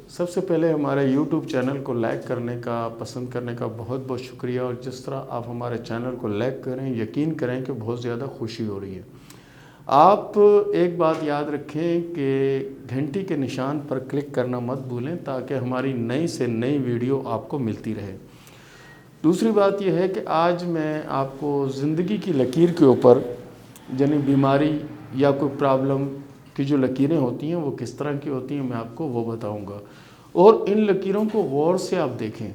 سب سے پہلے ہمارے یوٹیوب چینل کو لائک کرنے کا، پسند کرنے کا بہت بہت شکریہ، اور جس طرح آپ ہمارے چینل کو لائک کریں، یقین کریں کہ بہت زیادہ خوشی ہو رہی ہے۔ آپ ایک بات یاد رکھیں کہ گھنٹی کے نشان پر کلک کرنا مت بھولیں تاکہ ہماری نئی سے نئی ویڈیو آپ کو ملتی رہے۔ دوسری بات یہ ہے کہ آج میں آپ کو زندگی کی لکیر کے اوپر، یعنی بیماری یا کوئی پرابلم کی جو لکیریں ہوتی ہیں وہ کس طرح کی ہوتی ہیں میں آپ کو وہ بتاؤں گا، اور ان لکیروں کو غور سے آپ دیکھیں،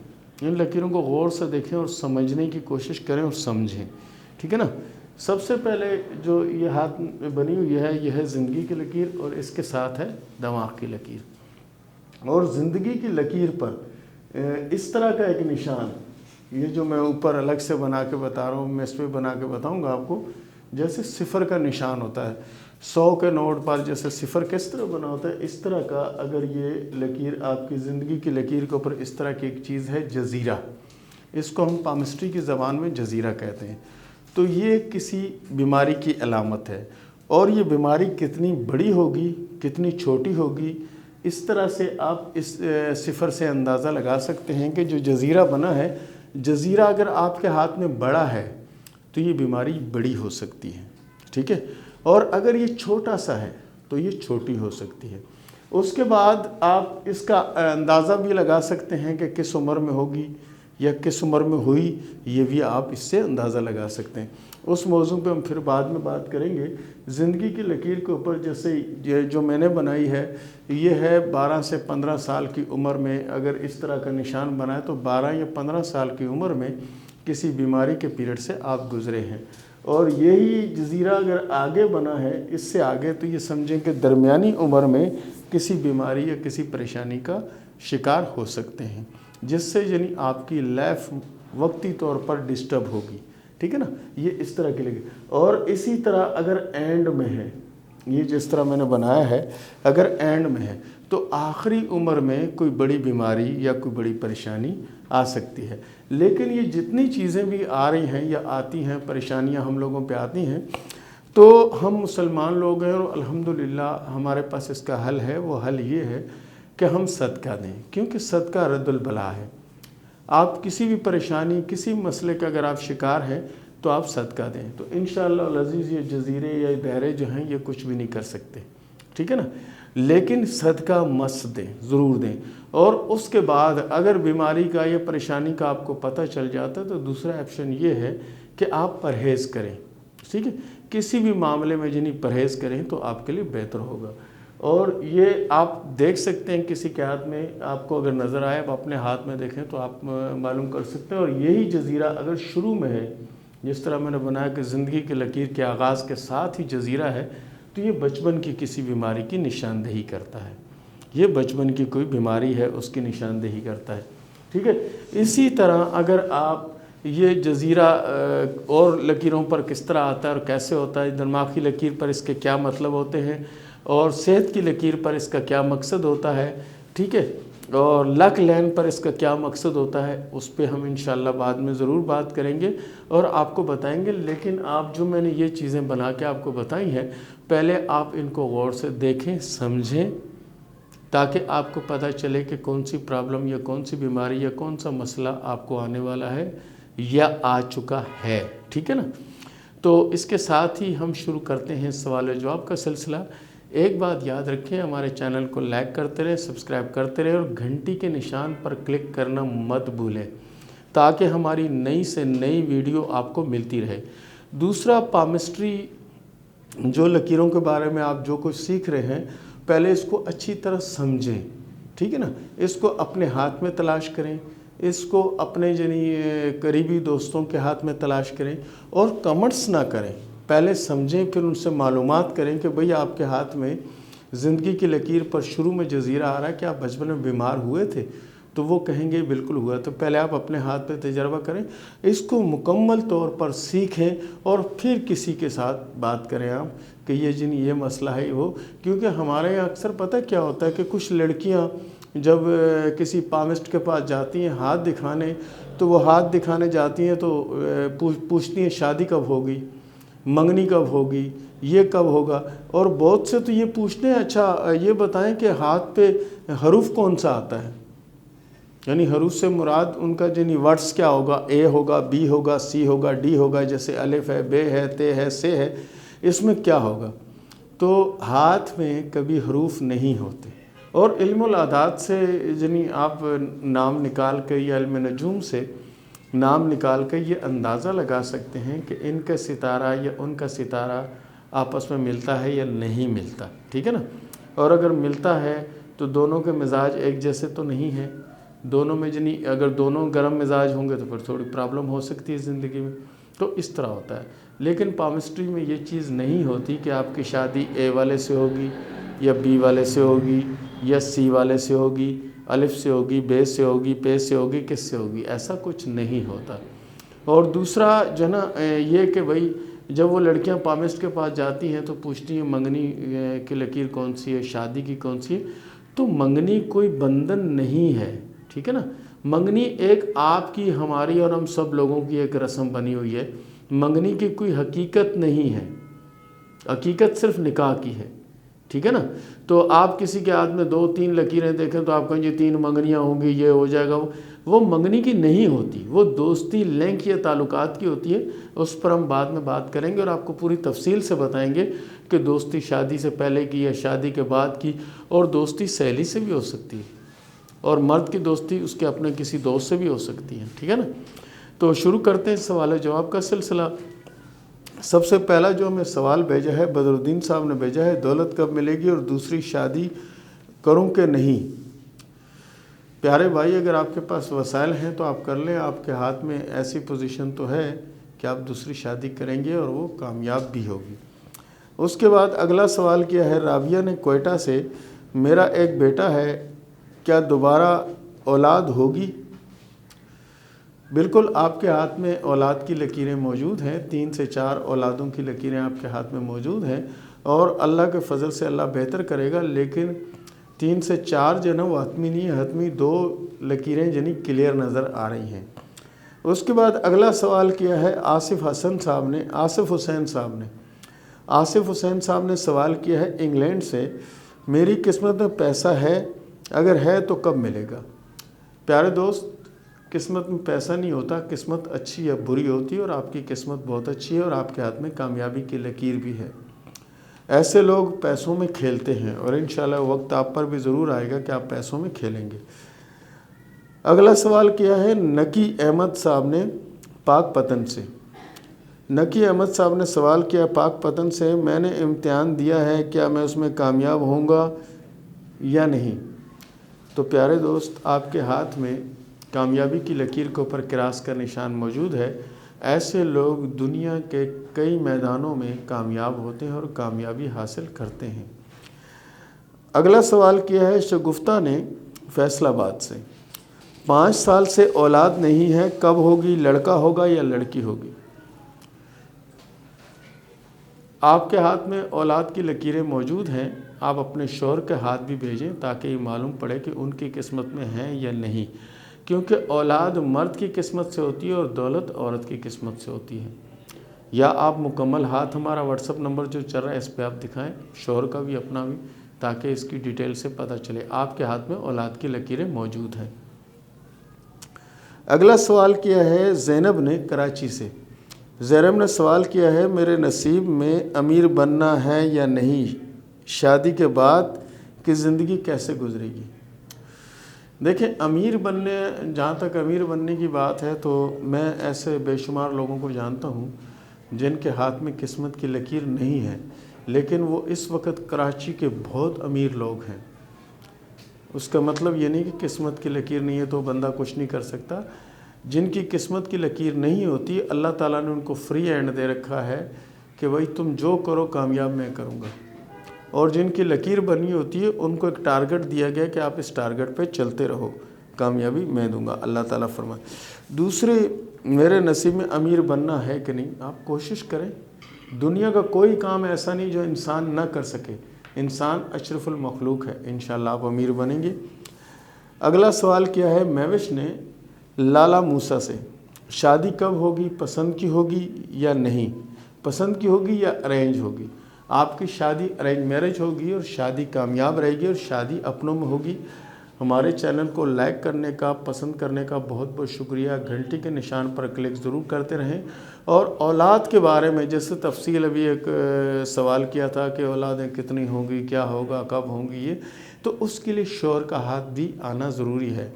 ان لکیروں کو غور سے دیکھیں اور سمجھنے کی کوشش کریں اور سمجھیں، ٹھیک ہے نا۔ سب سے پہلے جو یہ ہاتھ میں بنی ہوئی ہے یہ ہے زندگی کی لکیر، اور اس کے ساتھ ہے دماغ کی لکیر۔ اور زندگی کی لکیر پر اس طرح کا ایک نشان، یہ جو میں اوپر الگ سے بنا کے بتا رہا ہوں، میں اس پہ بنا کے بتاؤں گا آپ کو، جیسے صفر کا نشان ہوتا ہے 100 کے نوٹ پر جیسے صفر کس طرح بنا ہوتا ہے، اس طرح کا اگر یہ لکیر آپ کی زندگی کی لکیر کے اوپر اس طرح کی ایک چیز ہے جزیرہ، اس کو ہم پامسٹری کی زبان میں جزیرہ کہتے ہیں، تو یہ کسی بیماری کی علامت ہے۔ اور یہ بیماری کتنی بڑی ہوگی، کتنی چھوٹی ہوگی، اس طرح سے آپ اس صفر سے اندازہ لگا سکتے ہیں کہ جو جزیرہ بنا ہے، جزیرہ اگر آپ کے ہاتھ میں بڑا ہے تو یہ بیماری بڑی ہو سکتی ہے، ٹھیک ہے، اور اگر یہ چھوٹا سا ہے تو یہ چھوٹی ہو سکتی ہے۔ اس کے بعد آپ اس کا اندازہ بھی لگا سکتے ہیں کہ کس عمر میں ہوگی یا کس عمر میں ہوئی، یہ بھی آپ اس سے اندازہ لگا سکتے ہیں۔ اس موضوع پہ ہم پھر بعد میں بات کریں گے۔ زندگی کی لکیر کے اوپر جیسے یہ جو میں نے بنائی ہے، یہ ہے 12 سے 15 سال کی عمر میں اگر اس طرح کا نشان بنائے تو 12 یا 15 سال کی عمر میں کسی بیماری کے پیریڈ سے آپ گزرے ہیں، اور یہی جزیرہ اگر آگے بنا ہے اس سے آگے تو یہ سمجھیں کہ درمیانی عمر میں کسی بیماری یا کسی پریشانی کا شکار ہو سکتے ہیں، جس سے یعنی آپ کی لائف وقتی طور پر ڈسٹرب ہوگی، ٹھیک ہے نا، یہ اس طرح کی لگے۔ اور اسی طرح اگر اینڈ میں ہے، یہ جس طرح میں نے بنایا ہے، اگر اینڈ میں ہے تو آخری عمر میں کوئی بڑی بیماری یا کوئی بڑی پریشانی آ سکتی ہے۔ لیکن یہ جتنی چیزیں بھی آ رہی ہیں یا آتی ہیں، پریشانیاں ہم لوگوں پہ آتی ہیں، تو ہم مسلمان لوگ ہیں اور الحمدللہ ہمارے پاس اس کا حل ہے۔ وہ حل یہ ہے کہ ہم صدقہ دیں، کیونکہ صدقہ رد البلا ہے۔ آپ کسی بھی پریشانی، کسی مسئلے کا اگر آپ شکار ہیں تو آپ صدقہ دیں، تو انشاءاللہ العزیز یہ جزیرے یا دائرے جو ہیں یہ کچھ بھی نہیں کر سکتے، ٹھیک ہے نا، لیکن صدقہ مست دیں، ضرور دیں۔ اور اس کے بعد اگر بیماری کا یا پریشانی کا آپ کو پتہ چل جاتا ہے تو دوسرا آپشن یہ ہے کہ آپ پرہیز کریں، ٹھیک ہے، کسی بھی معاملے میں جنہیں پرہیز کریں تو آپ کے لیے بہتر ہوگا۔ اور یہ آپ دیکھ سکتے ہیں کسی کے ہاتھ میں، آپ کو اگر نظر آئے آپ اپنے ہاتھ میں دیکھیں تو آپ معلوم کر سکتے ہیں۔ اور یہی جزیرہ اگر شروع میں ہے، جس طرح میں نے بنایا کہ زندگی کی لکیر کے آغاز کے ساتھ ہی جزیرہ ہے، تو یہ بچپن کی کسی بیماری کی نشاندہی کرتا ہے، یہ بچپن کی کوئی بیماری ہے اس کی نشاندہی کرتا ہے، ٹھیک ہے۔ اسی طرح اگر آپ یہ جزیرہ اور لکیروں پر کس طرح آتا ہے اور کیسے ہوتا ہے، دماغ کی لکیر پر اس کے کیا مطلب ہوتے ہیں، اور صحت کی لکیر پر اس کا کیا مقصد ہوتا ہے، ٹھیک ہے، اور لک لین پر اس کا کیا مقصد ہوتا ہے، اس پہ ہم انشاءاللہ بعد میں ضرور بات کریں گے اور آپ کو بتائیں گے۔ لیکن آپ جو میں نے یہ چیزیں بنا کے آپ کو بتائی ہیں، پہلے آپ ان کو غور سے دیکھیں، سمجھیں، تاکہ آپ کو پتہ چلے کہ کون سی پرابلم یا کون سی بیماری یا کون سا مسئلہ آپ کو آنے والا ہے یا آ چکا ہے، ٹھیک ہے نا۔ تو اس کے ساتھ ہی ہم شروع کرتے ہیں سوال و جواب کا سلسلہ۔ ایک بات یاد رکھیں، ہمارے چینل کو لائک کرتے رہیں، سبسکرائب کرتے رہیں، اور گھنٹی کے نشان پر کلک کرنا مت بھولیں تاکہ ہماری نئی سے نئی ویڈیو آپ کو ملتی رہے۔ دوسرا، پامسٹری جو لکیروں کے بارے میں آپ جو کچھ سیکھ رہے ہیں، پہلے اس کو اچھی طرح سمجھیں، ٹھیک ہے نا، اس کو اپنے ہاتھ میں تلاش کریں، اس کو اپنے قریبی دوستوں کے ہاتھ میں تلاش کریں، اور کمنٹس نہ کریں، پہلے سمجھیں پھر ان سے معلومات کریں کہ بھئی آپ کے ہاتھ میں زندگی کی لکیر پر شروع میں جزیرہ آ رہا ہے کہ آپ بچپن میں بیمار ہوئے تھے، تو وہ کہیں گے بالکل ہوا، تو پہلے آپ اپنے ہاتھ پہ تجربہ کریں، اس کو مکمل طور پر سیکھیں، اور پھر کسی کے ساتھ بات کریں آپ کہ یہ مسئلہ ہے وہ، کیونکہ ہمارے یہاں اکثر پتہ کیا ہوتا ہے کہ کچھ لڑکیاں جب کسی پامسٹ کے پاس جاتی ہیں ہاتھ دکھانے، تو وہ ہاتھ دکھانے جاتی ہیں تو پوچھتی ہیں شادی کب ہوگی، منگنی کب ہوگی، یہ کب ہوگا؟ اور بہت سے تو یہ پوچھتے ہیں اچھا یہ بتائیں کہ ہاتھ پہ حروف کون سا آتا ہے، یعنی حروف سے مراد ان کا یعنی ورڈز کیا ہوگا، اے ہوگا، بی ہوگا، سی ہوگا، ڈی ہوگا، جیسے الف ہے، بے ہے، تے ہے، سے ہے، اس میں کیا ہوگا؟ تو ہاتھ میں کبھی حروف نہیں ہوتے، اور علم الاعداد سے یعنی آپ نام نکال کے یا علم نجوم سے نام نکال کے یہ اندازہ لگا سکتے ہیں کہ ان کا ستارہ یا ان کا ستارہ آپس میں ملتا ہے یا نہیں ملتا، ٹھیک ہے نا؟ اور اگر ملتا ہے تو دونوں کے مزاج ایک جیسے تو نہیں ہیں، دونوں میں یعنی اگر دونوں گرم مزاج ہوں گے تو پھر تھوڑی پرابلم ہو سکتی ہے زندگی میں، تو اس طرح ہوتا ہے۔ لیکن پامسٹری میں یہ چیز نہیں ہوتی کہ آپ کی شادی اے والے سے ہوگی یا بی والے سے ہوگی یا سی والے سے ہوگی، الف سے ہوگی، بے سے ہوگی، پے سے ہوگی، کس سے ہوگی، ایسا کچھ نہیں ہوتا۔ اور دوسرا جو ہے نا یہ کہ بھائی جب وہ لڑکیاں پامسٹ کے پاس جاتی ہیں تو پوچھتی ہیں منگنی کی لکیر کون سی ہے، شادی کی کون سی ہے، تو منگنی کوئی بندھن نہیں ہے، ٹھیک ہے نا؟ منگنی ایک آپ کی، ہماری اور ہم سب لوگوں کی ایک رسم بنی ہوئی ہے، منگنی کی کوئی حقیقت نہیں ہے، حقیقت صرف نکاح کی ہے، ٹھیک ہے نا؟ تو آپ کسی کے ہاتھ میں 2-3 لکیریں دیکھیں تو آپ کہیں جی 3 منگنیاں ہوں گی، یہ ہو جائے گا، وہ منگنی کی نہیں ہوتی، وہ دوستی، لنک یا تعلقات کی ہوتی ہے۔ اس پر ہم بعد میں بات کریں گے اور آپ کو پوری تفصیل سے بتائیں گے کہ دوستی شادی سے پہلے کی یا شادی کے بعد کی، اور دوستی سہیلی سے بھی ہو سکتی ہے، اور مرد کی دوستی اس کے اپنے کسی دوست سے بھی ہو سکتی ہے، ٹھیک ہے نا؟ تو شروع کرتے ہیں سوال جواب کا سلسلہ۔ سب سے پہلا جو ہمیں سوال بھیجا ہے بدر الدین صاحب نے بھیجا ہے، دولت کب ملے گی اور دوسری شادی کروں کہ نہیں؟ پیارے بھائی، اگر آپ کے پاس وسائل ہیں تو آپ کر لیں، آپ کے ہاتھ میں ایسی پوزیشن تو ہے کہ آپ دوسری شادی کریں گے اور وہ کامیاب بھی ہوگی۔ اس کے بعد اگلا سوال کیا ہے رابعہ نے کوئٹہ سے، میرا ایک بیٹا ہے، کیا دوبارہ اولاد ہوگی؟ بالکل، آپ کے ہاتھ میں اولاد کی لکیریں موجود ہیں، 3 سے 4 اولادوں کی لکیریں آپ کے ہاتھ میں موجود ہیں، اور اللہ کے فضل سے اللہ بہتر کرے گا، لیکن 3 سے 4 جو ہے نا وہ حتمی نہیں ہے، حتمی 2 لکیریں یعنی کلیئر نظر آ رہی ہیں۔ اس کے بعد اگلا سوال کیا ہے آصف حسین صاحب نے سوال کیا ہے انگلینڈ سے، میری قسمت میں پیسہ ہے، اگر ہے تو کب ملے گا؟ پیارے دوست، قسمت میں پیسہ نہیں ہوتا، قسمت اچھی یا بری ہوتی ہے، اور آپ کی قسمت بہت اچھی ہے اور آپ کے ہاتھ میں کامیابی کی لکیر بھی ہے۔ ایسے لوگ پیسوں میں کھیلتے ہیں، اور انشاءاللہ وقت آپ پر بھی ضرور آئے گا کہ آپ پیسوں میں کھیلیں گے۔ اگلا سوال کیا ہے نکی احمد صاحب نے پاک پتن سے۔ نکی احمد صاحب نے سوال کیا پاک پتن سے، میں نے امتحان دیا ہے، کیا میں اس میں کامیاب ہوں گا یا نہیں؟ تو پیارے دوست، آپ کے ہاتھ میں کامیابی کی لکیر کے اوپر کراس کا نشان موجود ہے۔ ایسے لوگ دنیا کے کئی میدانوں میں کامیاب ہوتے ہیں اور کامیابی حاصل کرتے ہیں۔ اگلا سوال کیا ہے شگفتہ نے فیصل آباد سے، 5 سال سے اولاد نہیں ہے، کب ہوگی؟ لڑکا ہوگا یا لڑکی ہوگی؟ آپ کے ہاتھ میں اولاد کی لکیریں موجود ہیں، آپ اپنے شوہر کے ہاتھ بھی بھیجیں تاکہ یہ معلوم پڑے کہ ان کی قسمت میں ہیں یا نہیں، کیونکہ اولاد مرد کی قسمت سے ہوتی ہے اور دولت عورت کی قسمت سے ہوتی ہے۔ یا آپ مکمل ہاتھ ہمارا واٹس ایپ نمبر جو چل رہا ہے اس پہ آپ دکھائیں، شوہر کا بھی اپنا بھی، تاکہ اس کی ڈیٹیل سے پتہ چلے آپ کے ہاتھ میں اولاد کی لکیریں موجود ہیں۔ اگلا سوال کیا ہے زینب نے کراچی سے۔ زینب نے سوال کیا ہے میرے نصیب میں امیر بننا ہے یا نہیں؟ شادی کے بعد کی زندگی کیسے گزرے گی؟ دیکھیں، جہاں تک امیر بننے کی بات ہے تو میں ایسے بے شمار لوگوں کو جانتا ہوں جن کے ہاتھ میں قسمت کی لکیر نہیں ہے، لیکن وہ اس وقت کراچی کے بہت امیر لوگ ہیں۔ اس کا مطلب یہ نہیں کہ قسمت کی لکیر نہیں ہے تو بندہ کچھ نہیں کر سکتا۔ جن کی قسمت کی لکیر نہیں ہوتی، اللہ تعالیٰ نے ان کو فری ہینڈ دے رکھا ہے کہ بھائی تم جو کرو کامیاب میں کروں گا، اور جن کی لکیر بنی ہوتی ہے ان کو ایک ٹارگٹ دیا گیا کہ آپ اس ٹارگٹ پہ چلتے رہو، کامیابی میں دوں گا، اللہ تعالیٰ فرمائے۔ دوسرے، میرے نصیب میں امیر بننا ہے کہ نہیں، آپ کوشش کریں۔ دنیا کا کوئی کام ایسا نہیں جو انسان نہ کر سکے، انسان اشرف المخلوق ہے، انشاءاللہ آپ امیر بنیں گے۔ اگلا سوال کیا ہے مہوش نے لالا موسیٰ سے، شادی کب ہوگی؟ پسند کی ہوگی یا نہیں؟ پسند کی ہوگی یا ارینج ہوگی؟ آپ کی شادی ارینج میرج ہوگی اور شادی کامیاب رہے گی اور شادی اپنوں میں ہوگی۔ ہمارے چینل کو لائک کرنے کا، پسند کرنے کا بہت بہت شکریہ۔ گھنٹی کے نشان پر کلک ضرور کرتے رہیں۔ اور اولاد کے بارے میں جیسے تفصیل ابھی ایک سوال کیا تھا کہ اولادیں کتنی ہوں گی، کیا ہوگا، کب ہوں گی، یہ تو اس کے لیے شوہر کا ہاتھ بھی آنا ضروری ہے،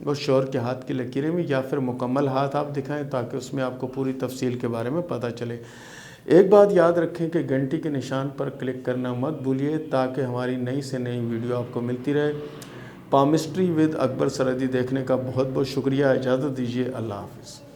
اور شوہر کے ہاتھ کی لکیریں بھی، یا پھر مکمل ہاتھ آپ دکھائیں تاکہ اس میں آپ کو پوری تفصیل کے بارے میں پتہ چلے۔ ایک بات یاد رکھیں کہ گھنٹی کے نشان پر کلک کرنا مت بھولیے تاکہ ہماری نئی سے نئی ویڈیو آپ کو ملتی رہے۔ پامسٹری ود اکبر سرحدی دیکھنے کا بہت بہت شکریہ۔ اجازت دیجیے، اللہ حافظ۔